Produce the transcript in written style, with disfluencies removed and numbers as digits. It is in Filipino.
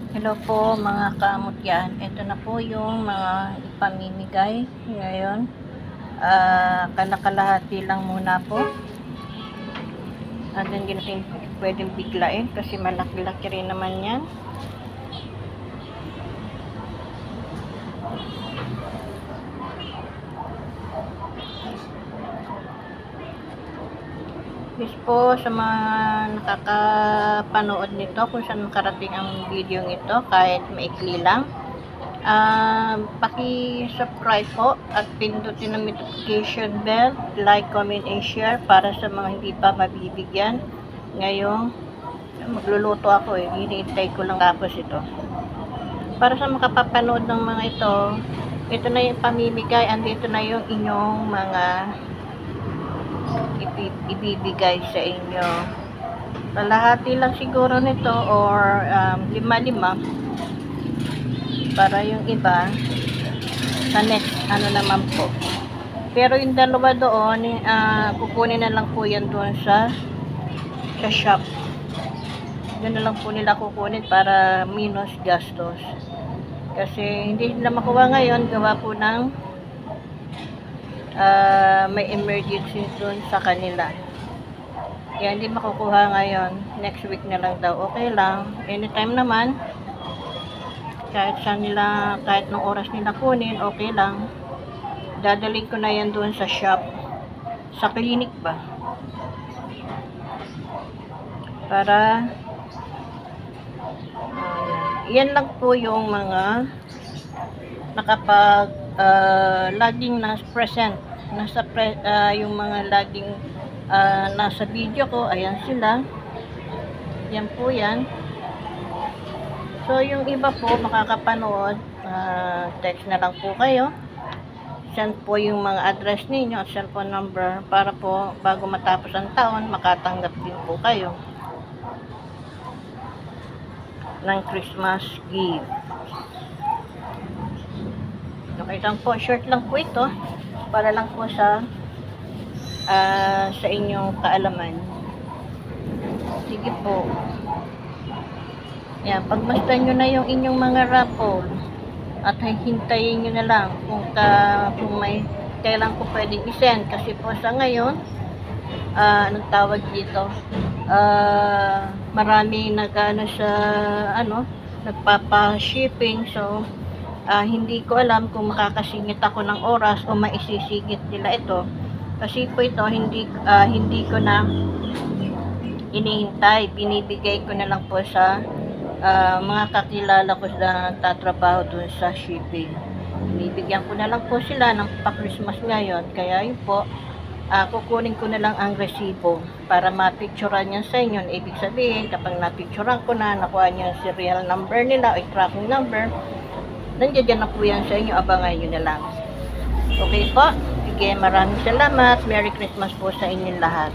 Hello po mga kamutyan. Ito na po yung mga ipamimigay ngayon. Kalakalahati lang muna po. At hindi natin pwedeng biglain kasi malaki-laki rin naman yan. Yes po sa mga nakakapanood nito kung saan makarating ang video ito kahit maikli lang. Paki-subscribe po at pindutin ang notification bell, like, comment, and share para sa mga hindi pa mabibigyan. Ngayong magluluto ako hinihintay ko lang tapos ito. Para sa makapapanood ng mga ito na yung pamimigay, andito na yung inyong mga ibibigay sa inyo. Kalahati lang siguro nito or 5-5 para yung iba sa next naman po. Pero yung dalawa doon kukunin na lang po yan doon sa shop. Doon na lang po nila kukunin para minus gastos. Kasi hindi nila makuha ngayon, gawa po ng may emergency doon sa kanila. Kaya hindi makukuha ngayon. Next week na lang daw. Okay lang. Anytime naman. Kahit saan nila, kahit nung oras nila kunin, okay lang. Dadalhin ko na yan doon sa shop. Sa clinic ba? Para yan lang po yung mga nakapag laging nasa present yung mga laging nasa video ko, ayan sila, yan po yan. So yung iba po makakapanood, text na lang po kayo, send po yung mga address ninyo at cellphone number para po bago matapos ang taon makatanggap din po kayo ng Christmas gift. Okay lang po, short lang po ito para lang po sa inyong kaalaman. Sige po. Yan, pagmasdan nyo na yung inyong mga raffle at hintayin nyo na lang kung may kailan ko pwedeng isend kasi po sa ngayon anong tawag dito, marami nagpapa-shipping, so hindi ko alam kung makakasingit ako ng oras o maisisingit nila ito. Kasi po ito, hindi ko na inihintay. Binibigay ko na lang po sa mga kakilala ko na tatrabaho dun sa shipping. Binibigyan ko na lang po sila ng pa-Christmas ngayon. Kaya yun po, kukunin ko na lang ang resibo para mapicturean yan sa inyo. Ibig sabihin, kapag napicturean ko na, nakuha niyo yung serial number nila o tracking number, nandiyan na po yan sa inyo, abangan nyo na lang. Okay po? Sige, maraming salamat. Merry Christmas po sa inyong lahat.